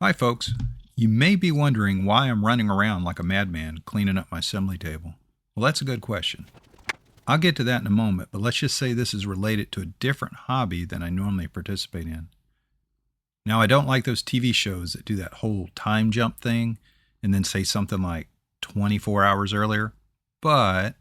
Hi folks, you may be wondering why I'm running around like a madman cleaning up my assembly table. Well, that's a good question. I'll get to that in a moment, but let's just say this is related to a different hobby than I normally participate in. Now, I don't like those TV shows that do that whole time jump thing and then say something like 24 hours earlier, but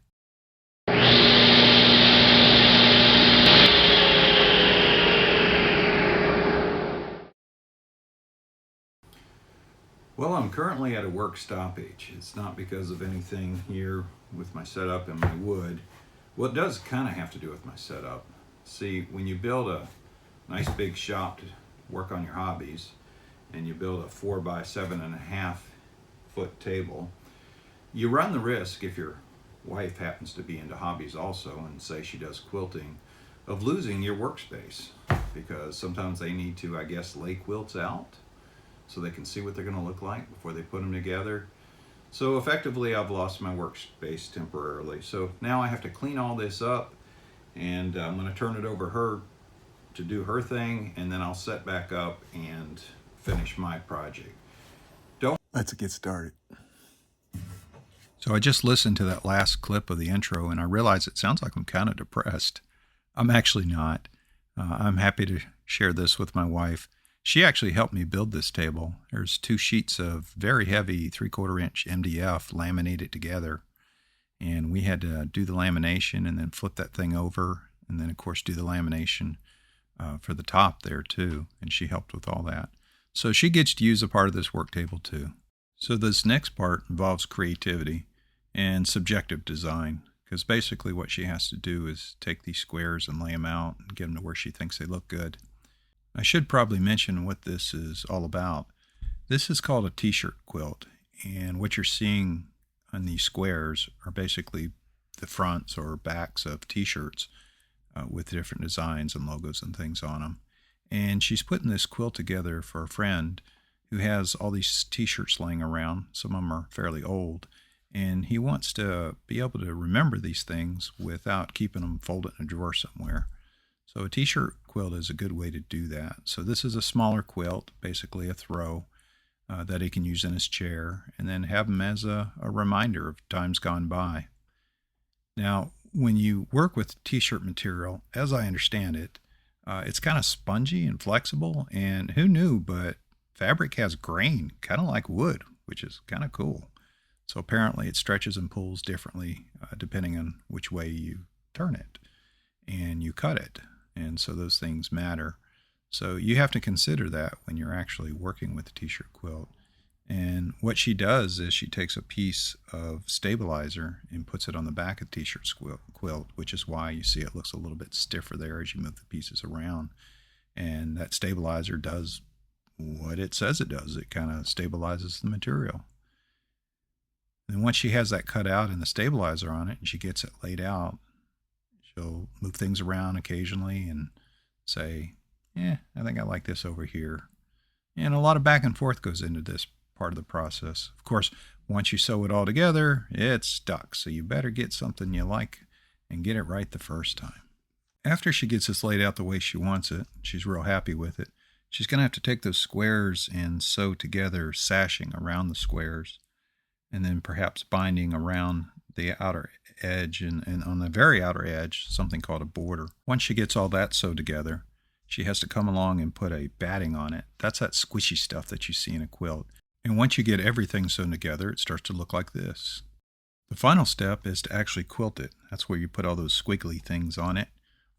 well, I'm currently at a work stoppage. It's not because of anything here with my setup and my wood. Well, it does kind of have to do with my setup. See, when you build a nice big shop to work on your hobbies, and you build a 4 by 7.5 foot table, you run the risk, if your wife happens to be into hobbies also and say she does quilting, of losing your workspace, because sometimes they need to, I guess, lay quilts out so they can see what they're going to look like before they put them together. So effectively, I've lost my workspace temporarily. So now I have to clean all this up, and I'm going to turn it over her to do her thing, and then I'll set back up and finish my project. Let's get started. So I just listened to that last clip of the intro, and I realized it sounds like I'm kind of depressed. I'm actually not. I'm happy to share this with my wife. She actually helped me build this table. There's 2 sheets of very heavy 3/4 inch MDF laminated together. And we had to do the lamination and then flip that thing over. And then, of course, do the lamination for the top there, too. And she helped with all that. So she gets to use a part of this work table, too. So this next part involves creativity and subjective design. Because basically what she has to do is take these squares and lay them out and get them to where she thinks they look good. I should probably mention what this is all about. This is called a t-shirt quilt, and what you're seeing on these squares are basically the fronts or backs of t-shirts with different designs and logos and things on them. And she's putting this quilt together for a friend who has all these t-shirts laying around. Some of them are fairly old, and he wants to be able to remember these things without keeping them folded in a drawer somewhere. So a t-shirt quilt is a good way to do that. So this is a smaller quilt, basically a throw that he can use in his chair, and then have them as a reminder of times gone by. Now, when you work with t-shirt material, as I understand it, it's kind of spongy and flexible, and who knew, but fabric has grain, kind of like wood, which is kind of cool. So apparently it stretches and pulls differently depending on which way you turn it and you cut it. And so those things matter. So you have to consider that when you're actually working with a t-shirt quilt. And what she does is she takes a piece of stabilizer and puts it on the back of the t-shirt quilt, which is why you see it looks a little bit stiffer there as you move the pieces around. And that stabilizer does what it says it does. It kind of stabilizes the material. And once she has that cut out and the stabilizer on it and she gets it laid out, she'll move things around occasionally and say, I think I like this over here. And a lot of back and forth goes into this part of the process. Of course, once you sew it all together, it's stuck. So you better get something you like and get it right the first time. After she gets this laid out the way she wants it, she's real happy with it, she's going to have to take those squares and sew together, sashing around the squares, and then perhaps binding around the outer edge, and on the very outer edge, something called a border. Once she gets all that sewed together, she has to come along and put a batting on it. That's that squishy stuff that you see in a quilt. And once you get everything sewn together, it starts to look like this. The final step is to actually quilt it. That's where you put all those squiggly things on it,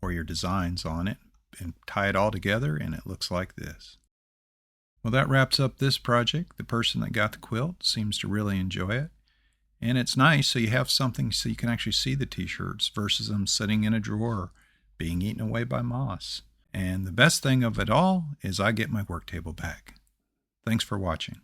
or your designs on it, and tie it all together, and it looks like this. Well, that wraps up this project. The person that got the quilt seems to really enjoy it. And it's nice, so you have something so you can actually see the t-shirts versus them sitting in a drawer being eaten away by moss. And the best thing of it all is I get my work table back. Thanks for watching.